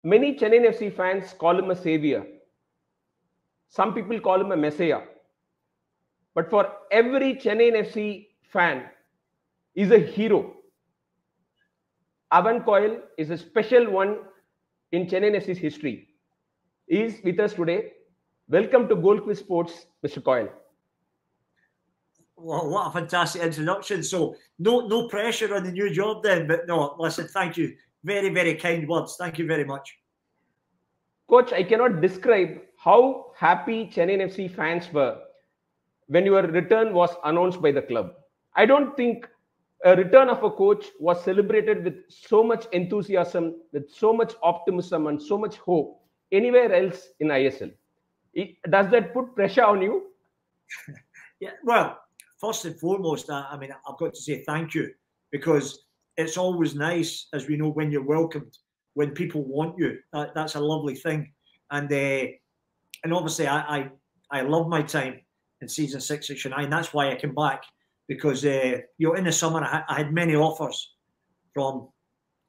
Many Chennai FC fans call him a savior. Some people call him a messiah. But for every Chennai FC fan, he's a hero. Owen Coyle is a special one in Chennai FC's history. He is with us today. Welcome to Goal Quiz Sports, Mr. Coyle. Well, what a fantastic introduction. So no pressure on the new job then, but no, listen, thank you. Very, very kind words. Thank you very much. Coach, I cannot describe how happy Chennai FC fans were when your return was announced by the club. I don't think a return of a coach was celebrated with so much enthusiasm, with so much optimism and so much hope anywhere else in ISL. Does that put pressure on you? Yeah, well, first and foremost, I mean, I've got to say thank you, because it's always nice, as we know, when you're welcomed, when people want you. That's a lovely thing. And obviously, I love my time in season 6 at Chennai, and that's why I came back, because in the summer I had many offers from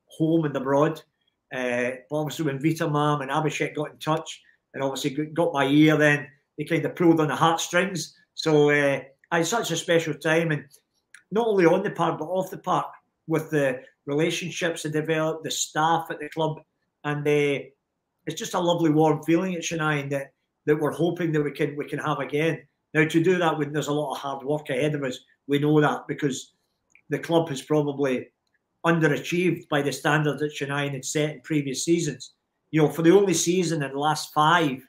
home and abroad. But obviously, when Vita Mam and Abhishek got in touch, and obviously got my ear, then they kind of pulled on the heartstrings. So I had such a special time, and not only on the park but off the park, with the relationships that developed, the staff at the club, and it's just a lovely warm feeling at Chennai that we're hoping that we can have again. Now, to do that, there's a lot of hard work ahead of us. We know that, because the club has probably underachieved by the standards that Chennai had set in previous seasons. For the only season in the last 5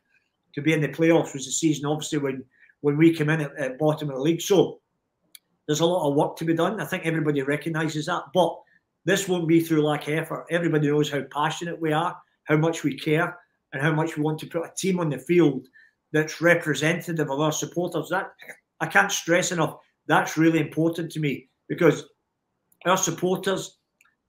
to be in the playoffs was the season, obviously, when we came in at bottom of the league. So there's a lot of work to be done. I think everybody recognises that. But this won't be through lack of effort. Everybody knows how passionate we are, how much we care, and how much we want to put a team on the field that's representative of our supporters. That I can't stress enough. That's really important to me, because our supporters,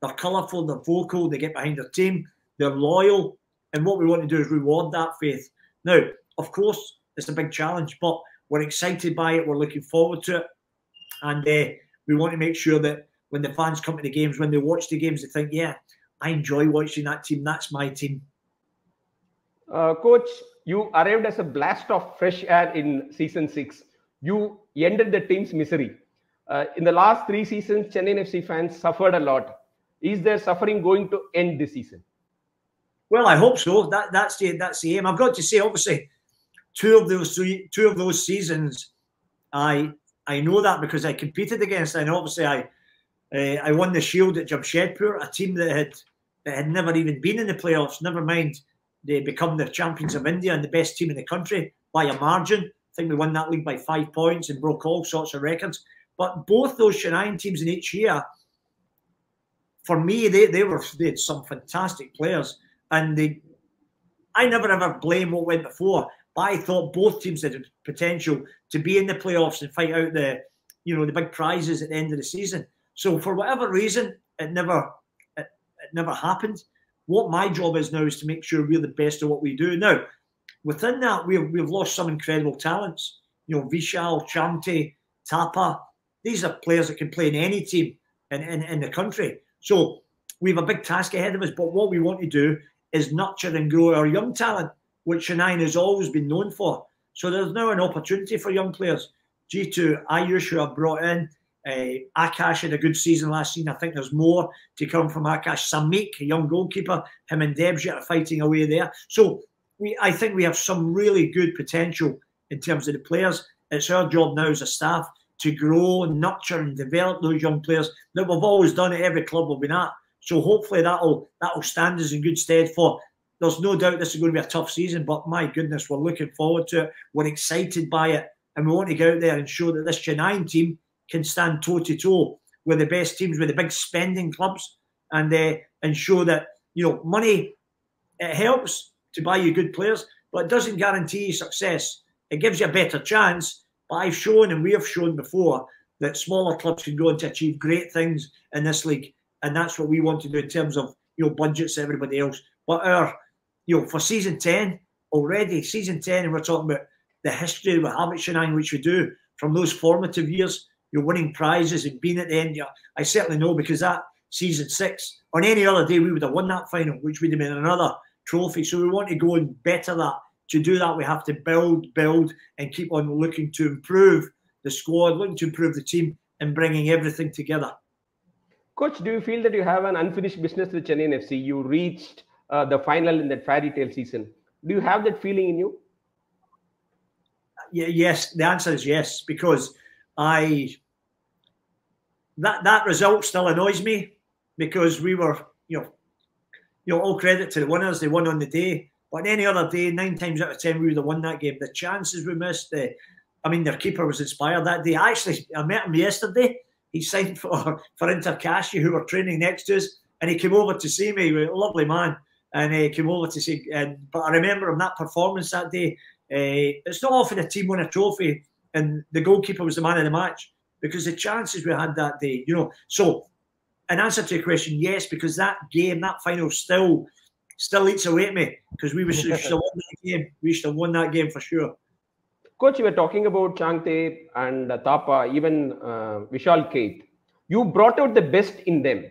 they're colourful, they're vocal, they get behind their team, they're loyal, and what we want to do is reward that faith. Now, of course, it's a big challenge, but we're excited by it. We're looking forward to it, and we want to make sure that when the fans come to the games, when they watch the games, they think, yeah, I enjoy watching that team. That's my team. Coach, you arrived as a blast of fresh air in season 6. You ended the team's misery. In the last 3 seasons, Chennai FC fans suffered a lot. Is their suffering going to end this season? Well, I hope so. That's the aim. I've got to say, obviously, two of those seasons, I know that because I competed against, and obviously I won the Shield at Jamshedpur, a team that had never even been in the playoffs. Never mind, they become the champions of India and the best team in the country by a margin. I think we won that league by 5 points and broke all sorts of records. But both those Chennai teams in each year, for me, they had some fantastic players, and I never ever blame what went before. But I thought both teams had potential to be in the playoffs and fight out the big prizes at the end of the season. So for whatever reason, it never happened. What my job is now is to make sure we're the best at what we do. Now, within that, we've lost some incredible talents. Vishal, Chamte, Tapa. These are players that can play in any team in the country. So we have a big task ahead of us. But what we want to do is nurture and grow our young talent, which Chennai has always been known for. So there's now an opportunity for young players. G2, Ayush, who I've brought in. Akash had a good season last season. I think there's more to come from Akash. Samik, a young goalkeeper, him and Debjit are fighting away there. So I think we have some really good potential in terms of the players. It's our job now as a staff to grow and nurture and develop those young players that we've always done at every club we've been at. So hopefully that'll stand us in good stead for. There's no doubt this is going to be a tough season, but my goodness, we're looking forward to it. We're excited by it, and we want to go out there and show that this Chennai team can stand toe-to-toe with the best teams, with the big spending clubs, and show that, money, it helps to buy you good players, but it doesn't guarantee you success. It gives you a better chance, but I've shown, and we have shown before, that smaller clubs can go on to achieve great things in this league, and that's what we want to do in terms of, budgets to everybody else. But for season 10, already, season 10, and we're talking about the history we have at Chennai, which we do, from those formative years, you're winning prizes and being at the end. I certainly know, because that season 6, on any other day, we would have won that final, which would have been another trophy. So we want to go and better that. To do that, we have to build, and keep on looking to improve the squad, looking to improve the team, and bringing everything together. Coach, do you feel that you have an unfinished business with Chennai FC? You reached the final in that fairy tale season. Do you have that feeling in you? Yes, the answer is yes, because that result still annoys me, because we were, all credit to the winners. They won on the day. But any other day, 9 times out of 10, we would have won that game. The chances we missed, their keeper was inspired that day. I met him yesterday. He signed for Intercashi, who were training next to us, and he came over to see me. He was a lovely man, and he came over to see. But I remember him, that performance that day. It's not often a team win a trophy, and the goalkeeper was the man of the match, because the chances we had that day, So, in answer to your question, yes, because that game, that final, still eats away at me, because we should have won that game. We should have won that game for sure. Coach, you were talking about Changte and Tapa, even Vishal Kate. You brought out the best in them.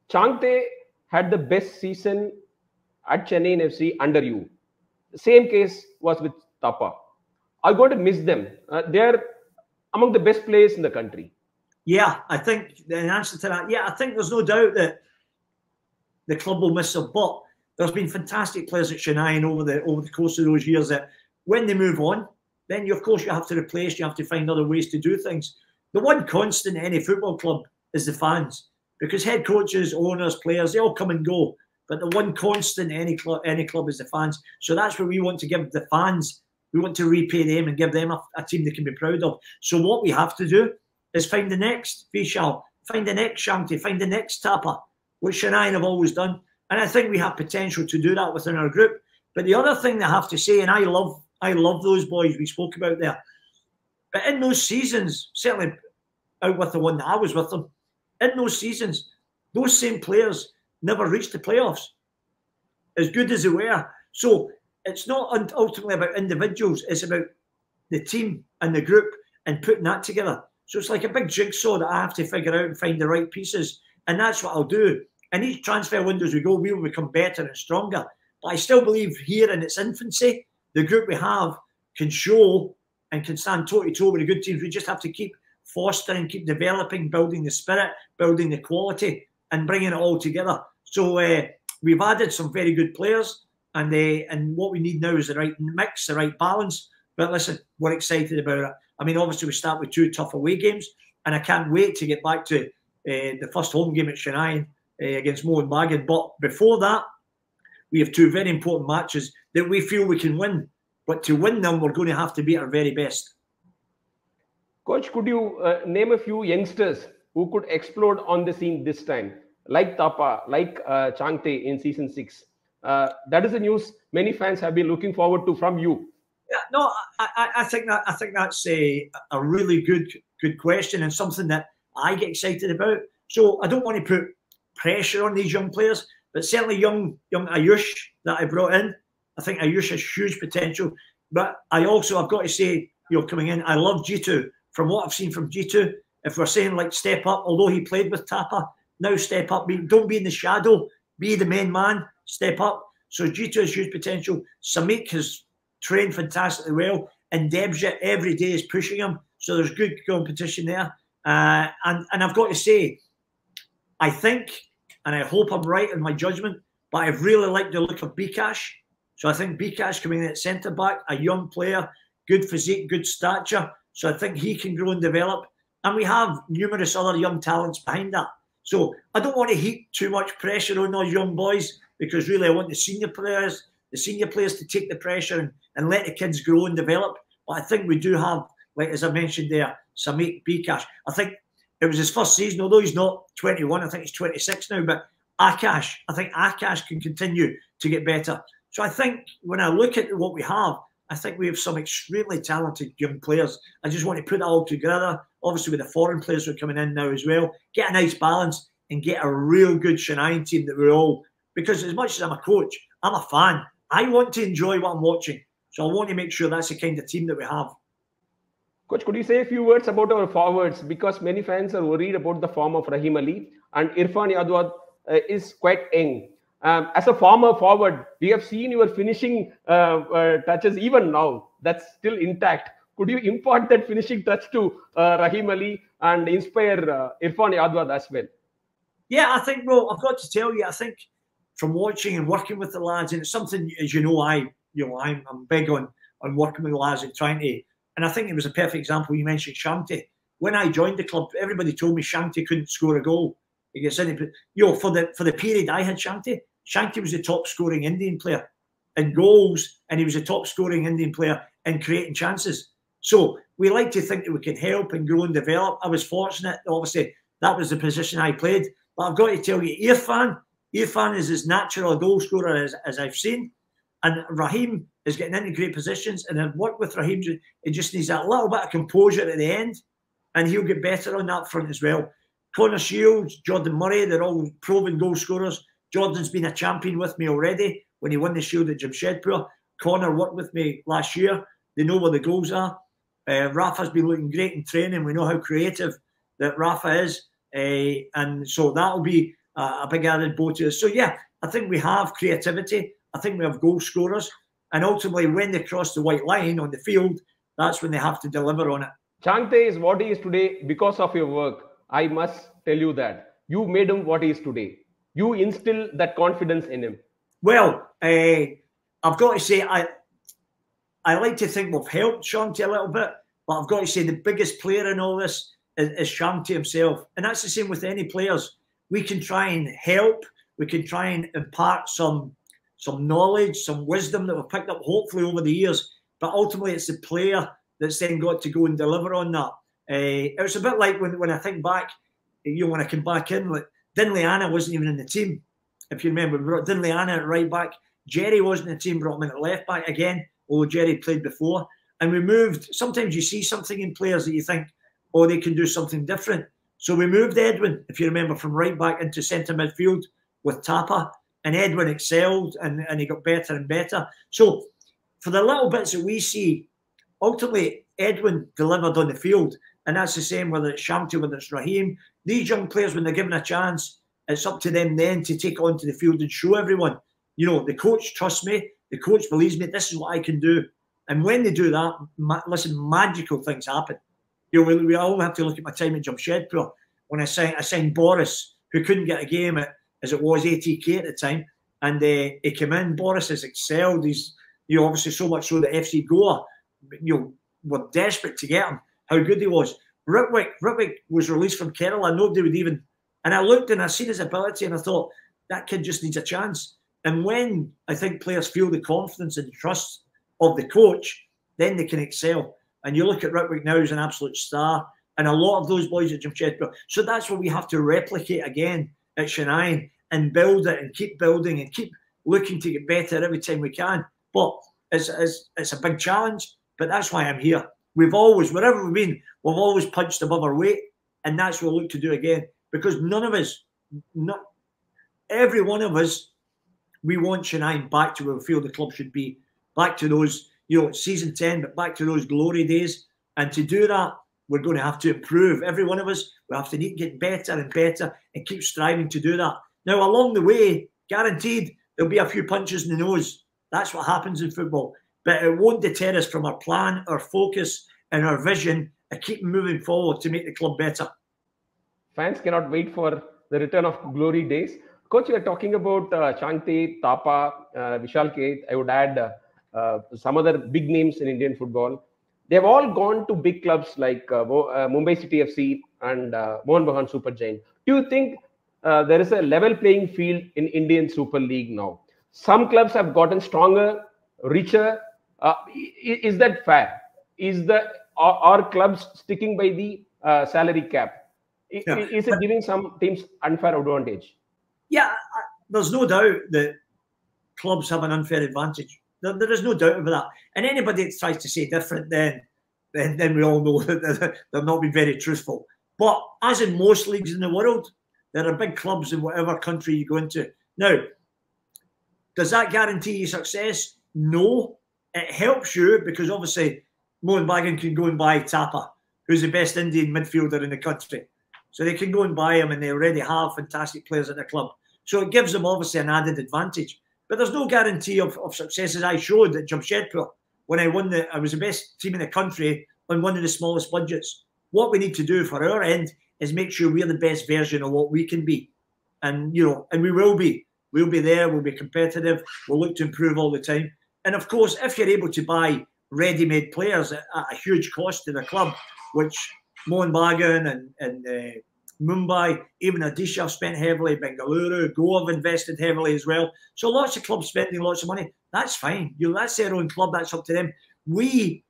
Changte had the best season at Chennai FC under you. The same case was with Tapa. I'm going to miss them. They're among the best players in the country. Yeah, I think the answer to that, I think there's no doubt that the club will miss them. But there's been fantastic players at Chennai over the course of those years that when they move on, then of course you have to replace, you have to find other ways to do things. The one constant in any football club is the fans, because head coaches, owners, players, they all come and go. But the one constant in any club is the fans. So that's where we want to give the fans. We want to repay them and give them a team they can be proud of. So what we have to do is find the next Vishal, find the next Shanti, find the next Tapa, which Chennai have always done. And I think we have potential to do that within our group. But the other thing I have to say, and I love those boys we spoke about there, but in those seasons, certainly out with the one that I was with them, in those seasons, those same players never reached the playoffs, as good as they were. So it's not ultimately about individuals, it's about the team and the group and putting that together. So it's like a big jigsaw that I have to figure out and find the right pieces. And that's what I'll do. And each transfer window as we go, we will become better and stronger. But I still believe here in its infancy, the group we have can show and can stand toe-to-toe with the good teams. We just have to keep fostering, keep developing, building the spirit, building the quality, and bringing it all together. So we've added some very good players, and what we need now is the right mix, the right balance. But listen, we're excited about it. I mean, obviously we start with 2 tough away games, and I can't wait to get back to the first home game at Chennai against Mohun Bagan. But before that, we have 2 very important matches that we feel we can win. But to win them, we're going to have to be at our very best. Coach, could you name a few youngsters who could explode on the scene this time, like Tapa, like Changte in season 6? That is the news many fans have been looking forward to from you. Yeah, no, I think that's a really good question, and something that I get excited about. So I don't want to put pressure on these young players, but certainly young Ayush that I brought in, I think Ayush has huge potential. But I've got to say, coming in, I love G2. From what I've seen from G2, if we're saying like step up, although he played with Tapa, now step up. Don't be in the shadow, be the main man, step up. So G2 has huge potential. Samik has trained fantastically well, and Debja every day is pushing him. So there's good competition there. And I've got to say, I think, and I hope I'm right in my judgment, but I've really liked the look of Bikash. So I think Bikash coming in at centre back, a young player, good physique, good stature. So I think he can grow and develop. And we have numerous other young talents behind that. So I don't want to heap too much pressure on those young boys, because really I want the senior players to take the pressure and let the kids grow and develop. But I think we do have, like as I mentioned there, Samik Bikash. I think it was his first season, although he's not 21, I think he's 26 now. But I think Akash can continue to get better. So I think when I look at what we have, I think we have some extremely talented young players. I just want to put it all together, obviously with the foreign players who are coming in now as well, get a nice balance and get a real good Chennai team that we're all, because as much as I'm a coach, I'm a fan. I want to enjoy what I'm watching. So I want to make sure that's the kind of team that we have. Coach, could you say a few words about our forwards? Because many fans are worried about the form of Rahim Ali, and Irfan Yadwad is quite young. As a former forward, we have seen your finishing touches even now. That's still intact. Could you impart that finishing touch to Rahim Ali and inspire Irfan Yadwad as well? Yeah, I think, well, I've got to tell you, I think from watching and working with the lads, and it's something, as you know, I'm big on working with the lads and trying to, and I think it was a perfect example. You mentioned Shanti. When I joined the club, everybody told me Shanti couldn't score a goal. He gets in, for the period I had Shanti was the top scoring Indian player in goals, and he was the top scoring Indian player in creating chances. So we like to think that we can help and grow and develop. I was fortunate, obviously, that was the position I played. But I've got to tell you, Irfan is as natural a goal scorer as I've seen. And Rahim is getting into great positions. And I've worked with Rahim. It just needs that little bit of composure at the end. And he'll get better on that front as well. Connor Shields, Jordan Murray, they're all proven goal scorers. Jordan's been a champion with me already when he won the Shield at Jamshedpur. Connor worked with me last year. They know where the goals are. Rafa's been looking great in training. We know how creative that Rafa is. And so that'll be a big added bonus. So, yeah, I think we have creativity. I think we have goal scorers. And ultimately, when they cross the white line on the field, that's when they have to deliver on it. Changte is what he is today because of your work. I must tell you that. You made him what he is today. You instill that confidence in him. Well, I've got to say, I like to think we've helped Shanti a little bit, but I've got to say the biggest player in all this is Shanti himself. And that's the same with any players. We can try and help. We can try and impart some knowledge, some wisdom that we've picked up, hopefully, over the years. But ultimately, it's the player that's then got to go and deliver on that. It was a bit like when I think back, when I came back in, like Dinley Anna wasn't even in the team. If you remember, we brought Dinley Anna at right back. Jerry wasn't in the team, brought him in at left back again, although Jerry played before. And we moved. Sometimes you see something in players that you think, oh, they can do something different. So we moved Edwin, if you remember, from right back into centre midfield with Tapa. And Edwin excelled and he got better and better. So for the little bits that we see, ultimately, Edwin delivered on the field. And that's the same whether it's Shamti, whether it's Rahim. These young players, when they're given a chance, it's up to them then to take onto the field and show everyone, the coach trusts me, the coach believes me, this is what I can do. And when they do that, listen, magical things happen. We all have to look at my time at Jamshedpur when I signed Boris, who couldn't get a game as it was ATK at the time. And he came in. Boris has excelled. He's obviously so much so that FC Goa were desperate to get him. How good he was. Ritwick was released from Kerala. Nobody would even. And I looked and I seen his ability and I thought that kid just needs a chance. And when I think players feel the confidence and trust of the coach, then they can excel. And you look at Ritwick now as an absolute star, and a lot of those boys at Jamshedpur. So that's what we have to replicate again at Chennai and build it and keep building and keep looking to get better every time we can. But it's a big challenge, but that's why I'm here. We've always, wherever we've been, we've always punched above our weight, and that's what we'll look to do again. Because none of us, not every one of us, we want Chennai back to where we feel the club should be, back to those, season 10, but back to those glory days. And to do that, we're going to have to improve. Every one of us, we have to get better and better and keep striving to do that. Now, along the way, guaranteed, there'll be a few punches in the nose. That's what happens in football. But it won't deter us from our plan, our focus, and our vision of keeping moving forward to make the club better. Fans cannot wait for the return of glory days. Coach, you are talking about Changte, Tapa, Vishal Keth. I would add some other big names in Indian football. They've all gone to big clubs like Mumbai City FC and Mohan Bagan Super Giant. Do you think there is a level playing field in Indian Super League now? Some clubs have gotten stronger, richer. Is that fair? Are clubs sticking by the salary cap? Is it giving some teams unfair advantage? Yeah, there's no doubt that clubs have an unfair advantage. There is no doubt about that. And anybody that tries to say different, then we all know that they're not being very truthful. But as in most leagues in the world, there are big clubs in whatever country you go into. Now, does that guarantee you success? No. It helps you because obviously Mohan Bagan can go and buy Tapa, who's the best Indian midfielder in the country. So they can go and buy him, and they already have fantastic players at the club. So it gives them obviously an added advantage. But there's no guarantee of success, as I showed at Jamshedpur when I was the best team in the country on one of the smallest budgets. What we need to do for our end is make sure we're the best version of what we can be. And, and we will be. We'll be there. We'll be competitive. We'll look to improve all the time. And, of course, if you're able to buy ready-made players at a huge cost to the club, which Mohun Bagan and Mumbai, even Odisha have spent heavily, Bengaluru, Goa have invested heavily as well. So lots of clubs spending lots of money. That's fine. That's their own club. That's up to them. We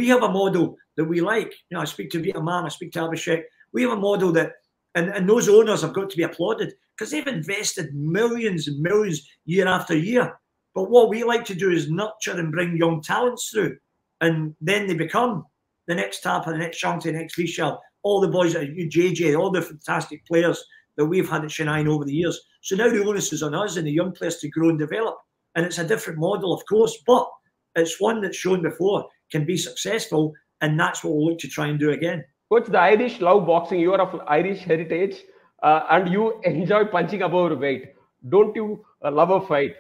have a model that we like. I speak to Vita Man, I speak to Abhishek. We have a model that, and those owners have got to be applauded because they've invested millions and millions year after year. But what we like to do is nurture and bring young talents through. And then they become the next Tapa, the next Shanti, the next Vishal, all the boys at JJ, all the fantastic players that we've had at Chennai over the years. So now the onus is on us and the young players to grow and develop. And it's a different model, of course, but it's one that's shown before can be successful. And that's what we'll look to try and do again. Coach, the Irish love boxing. You are of Irish heritage and you enjoy punching above weight. Don't you love a fight?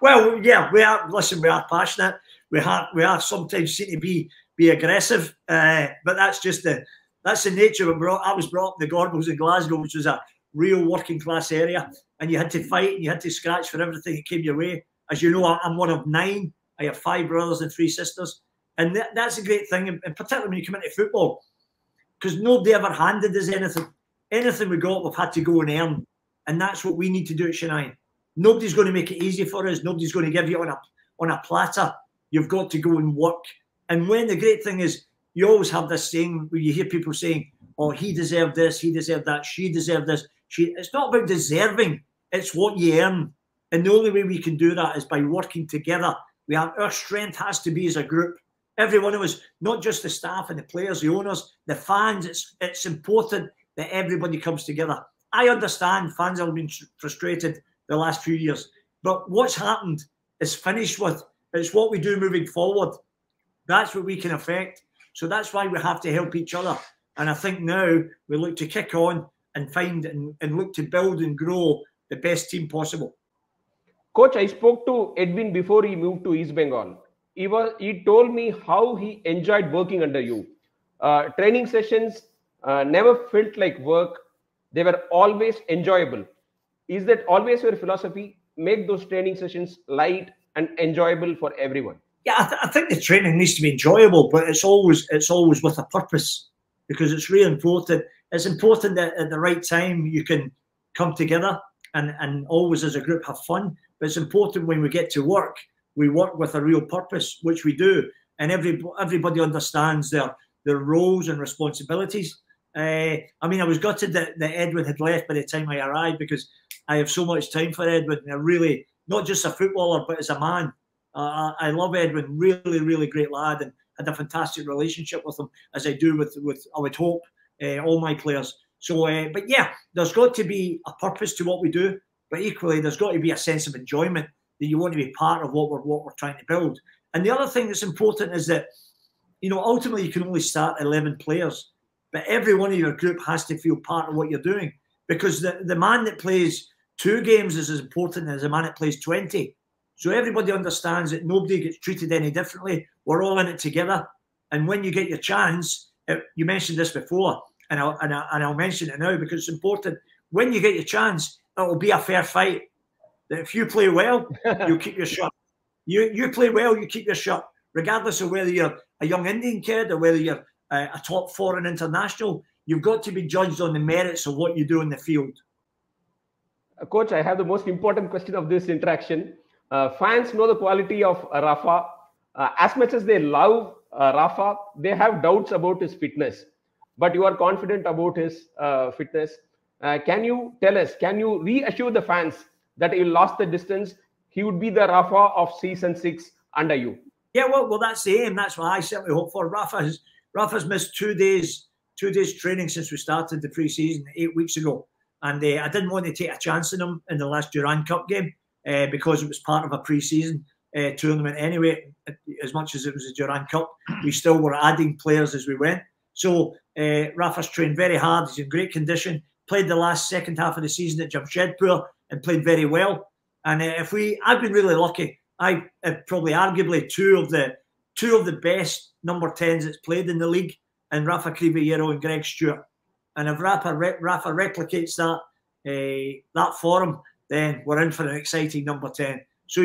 Well, yeah, we are. Listen, we are passionate. We are sometimes seen to be aggressive, but that's the nature of I was brought up in the Gorbals in Glasgow, which was a real working class area, and you had to fight and you had to scratch for everything that came your way. As you know, I'm one of 9. I have 5 brothers and 3 sisters, and that's a great thing, and particularly when you come into football, because nobody ever handed us anything. Anything we got, we've had to go and earn, and that's what we need to do at Chennai. Nobody's going to make it easy for us. Nobody's going to give you on a platter. You've got to go and work. And when the great thing is, you always have this saying where you hear people saying, "Oh, he deserved this, he deserved that, she deserved this." It's not about deserving. It's what you earn. And the only way we can do that is by working together. Our strength has to be as a group. Every one of us, not just the staff and the players, the owners, the fans. It's important that everybody comes together. I understand fans have been frustrated the last few years, but what's happened is finished with. It's what we do moving forward. That's what we can affect. So that's why we have to help each other. And I think now we look to kick on and find and look to build and grow the best team possible. Coach, I spoke to Edwin before he moved to East Bengal. He told me how he enjoyed working under you. Training sessions never felt like work. They were always enjoyable. Is that always your philosophy? Make those training sessions light and enjoyable for everyone. Yeah, I think the training needs to be enjoyable, but it's always with a purpose, because it's really important. It's important that at the right time you can come together and always as a group have fun. But it's important when we get to work, we work with a real purpose, which we do, and everybody understands their roles and responsibilities. I was gutted that Edwin had left by the time I arrived, because I have so much time for Edwin. And really, not just a footballer, but as a man. I love Edwin, really, really great lad, and had a fantastic relationship with him, as I do with I would hope, all my players. So, but yeah, there's got to be a purpose to what we do, but equally there's got to be a sense of enjoyment that you want to be part of what we're trying to build. And the other thing that's important is that, ultimately you can only start 11 players, but every one of your group has to feel part of what you're doing, because the man that plays 2 games is as important as the man that plays 20. So everybody understands that nobody gets treated any differently. We're all in it together. And when you get your chance, you mentioned this before, and I'll mention it now because it's important. When you get your chance, it will be a fair fight. That if you play well, you'll keep your shot. You play well, you keep your shot, regardless of whether you're a young Indian kid or whether you're a top foreign international. You've got to be judged on the merits of what you do in the field. Coach, I have the most important question of this interaction. Fans know the quality of Rafa. As much as they love Rafa, they have doubts about his fitness. But you are confident about his fitness. Can you tell us, can you reassure the fans that he lost the distance? He would be the Rafa of season 6 under you. Yeah, well, that's the aim. That's what I certainly hope for. Rafa's missed 2 days training since we started the pre-season 8 weeks ago. And I didn't want to take a chance on him in the last Durand Cup game. Because it was part of a pre-season tournament anyway. As much as it was a Durand Cup, we still were adding players as we went. So Rafa's trained very hard. He's in great condition. Played the second half of the season at Jamshedpur. and played very well. And I've been really lucky. I probably arguably two of the best number 10s that's played in the league, and Rafa Crivellero and Greg Stewart. And if Rafa replicates that form, then we're in for an exciting number 10. So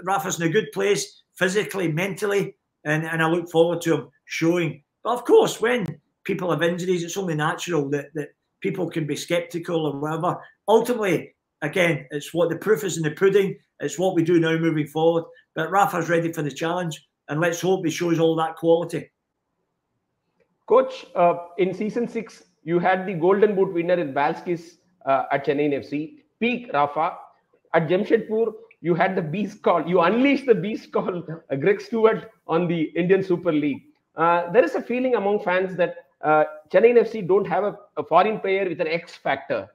Rafa's in a good place physically, mentally, and I look forward to him showing. But of course, when people have injuries, it's only natural that people can be sceptical or whatever. Ultimately, again, it's what the proof is in the pudding. It's what we do now moving forward. But Rafa's ready for the challenge, and let's hope he shows all that quality. Coach, in season 6, you had the Golden Boot winner in Balskis at Chennai FC. Peak Rafa. At Jamshedpur, you had the beast call. You unleashed the beast call, Greg Stewart, on the Indian Super League. There is a feeling among fans that Chennai FC don't have a foreign player with an X factor.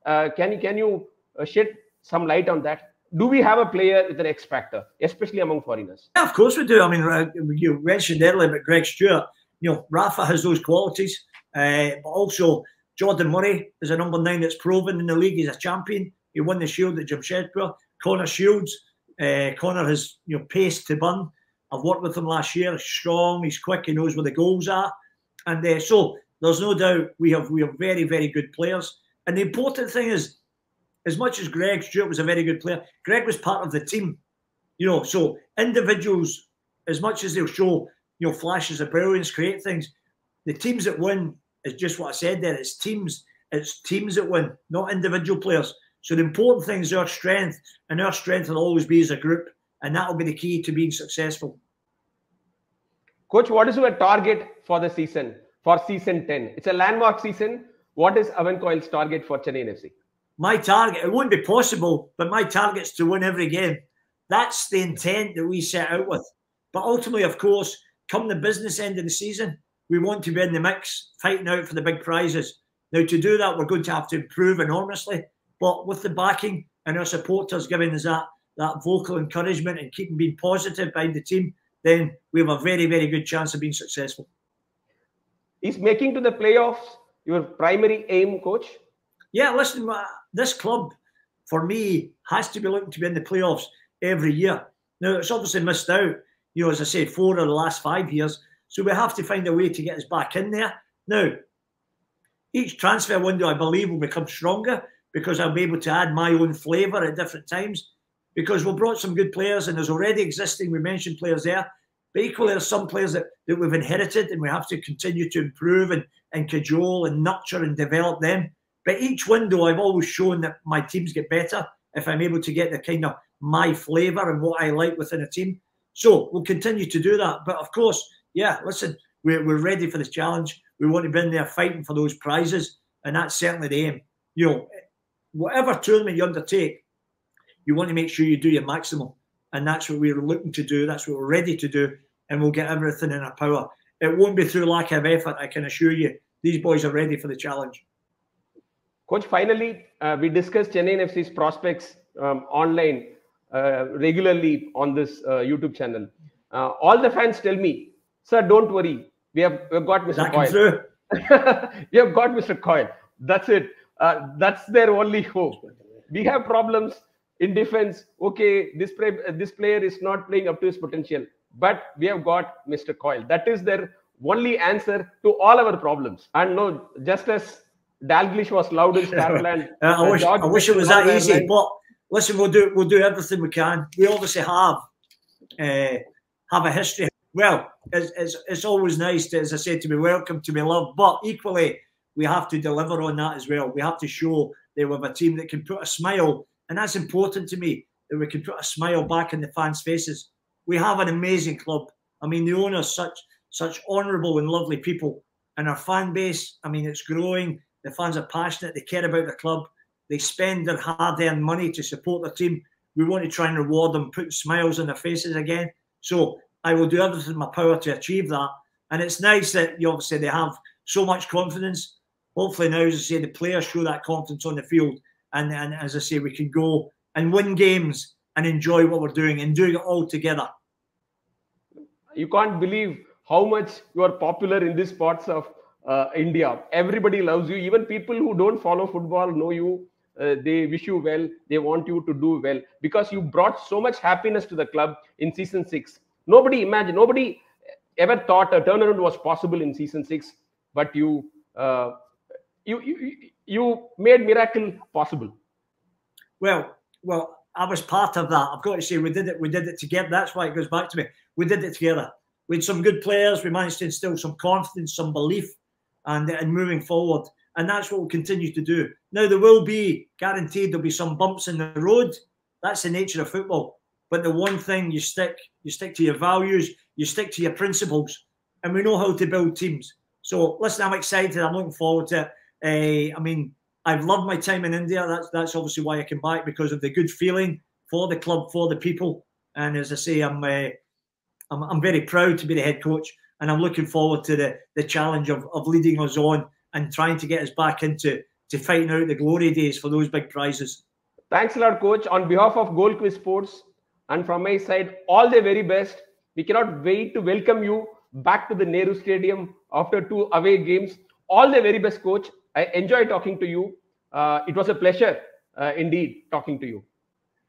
Can you shed some light on that? Do we have a player with an X factor, especially among foreigners? Yeah, of course we do. I mean, you mentioned earlier about Greg Stewart. Rafa has those qualities, but also Jordan Murray is a number 9 that's proven in the league. He's a champion. He won the Shield at Jamshedpur. Connor Shields. Connor has pace to burn. I've worked with him last year. He's strong. He's quick. He knows where the goals are. And so there's no doubt we have very, very good players. And the important thing is, as much as Greg Stewart was a very good player, Greg was part of the team. So individuals, as much as they'll show flashes of brilliance, create things, the teams that win is just what I said there. It's teams that win, not individual players. So the important thing is our strength, and our strength will always be as a group, and that will be the key to being successful. Coach, what is your target for the season, for season 10? It's a landmark season. What is Owen Coyle's target for Chennai FC? My target, it won't be possible, but my target's to win every game. That's the intent that we set out with. But ultimately, of course, come the business end of the season, we want to be in the mix, fighting out for the big prizes. Now, to do that, we're going to have to improve enormously. But with the backing and our supporters giving us that vocal encouragement and keeping being positive behind the team, then we have a very, very good chance of being successful. Is making to the playoffs your primary aim, Coach? Yeah, listen, this club, for me, has to be looking to be in the playoffs every year. Now, it's obviously missed out, as I say, 4 of the last 5 years. So we have to find a way to get us back in there. Now, each transfer window, I believe, will become stronger because I'll be able to add my own flavour at different times, because we've brought some good players, and there's already existing, we mentioned players there, but equally there's some players that we've inherited, and we have to continue to improve and cajole and nurture and develop them. But each window, I've always shown that my teams get better if I'm able to get the kind of my flavour and what I like within a team. So we'll continue to do that. But of course, yeah, listen, we're ready for this challenge. We want to be in there fighting for those prizes, and that's certainly the aim. Whatever tournament you undertake, you want to make sure you do your maximum. And that's what we're looking to do. That's what we're ready to do. And we'll get everything in our power. It won't be through lack of effort, I can assure you. These boys are ready for the challenge. Coach, finally, we discussed Chennai FC's prospects online regularly on this YouTube channel. All the fans tell me, sir, don't worry. We've got Mr. Coyle. We have got Mr. Coyle. That's it. That's their only hope. We have problems in defense. Okay, this player is not playing up to his potential, but we have got Mr. Coyle. That is their only answer to all our problems. And no, just as Dalglish was loud in Scotland. I wish it was that easy. But listen, we'll do everything we can. We obviously have a history. Well, it's always nice to, as I said, to be welcomed, to be loved. But equally, we have to deliver on that as well. We have to show that we have a team that can put a smile, and that's important to me, that we can put a smile back in the fans' faces. We have an amazing club. I mean, the owners, such honourable and lovely people. And our fan base, I mean, it's growing. The fans are passionate. They care about the club. They spend their hard-earned money to support their team. We want to try and reward them, put smiles on their faces again. So I will do everything in my power to achieve that. And it's nice that obviously they have so much confidence. Hopefully now, as I say, the players show that confidence on the field. And as I say, we can go and win games and enjoy what we're doing and doing it all together. You can't believe how much you are popular in these parts of India. Everybody loves you. Even people who don't follow football know you. they wish you well. They want you to do well because you brought so much happiness to the club in season 6. Nobody ever thought a turnaround was possible in season 6, but you made miracle possible. Well, I was part of that. I've got to say, we did it together. That's why it goes back to me. We did it together. We had some good players. We managed to instill some confidence, some belief, and moving forward. And that's what we'll continue to do. Now, there will be, guaranteed, there'll be some bumps in the road. That's the nature of football. But the one thing, you stick to your values, you stick to your principles, and we know how to build teams. So, listen, I'm excited. I'm looking forward to it. I mean, I've loved my time in India. That's obviously why I came back, because of the good feeling for the club, for the people. And as I say, I'm very proud to be the head coach, and I'm looking forward to the challenge of leading us on and trying to get us back into fighting out the glory days for those big prizes. Thanks a lot, Coach. On behalf of Goal Quiz Sports and from my side, all the very best. We cannot wait to welcome you back to the Nehru Stadium after 2 away games. All the very best, Coach. I enjoyed talking to you. It was a pleasure, indeed, talking to you.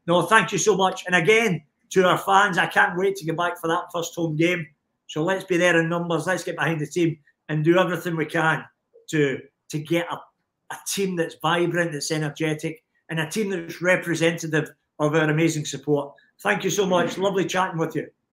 No, thank you so much. And again, to our fans, I can't wait to get back for that first home game. So let's be there in numbers. Let's get behind the team and do everything we can to get a team that's vibrant, that's energetic, and a team that's representative of our amazing support. Thank you so much. Lovely chatting with you.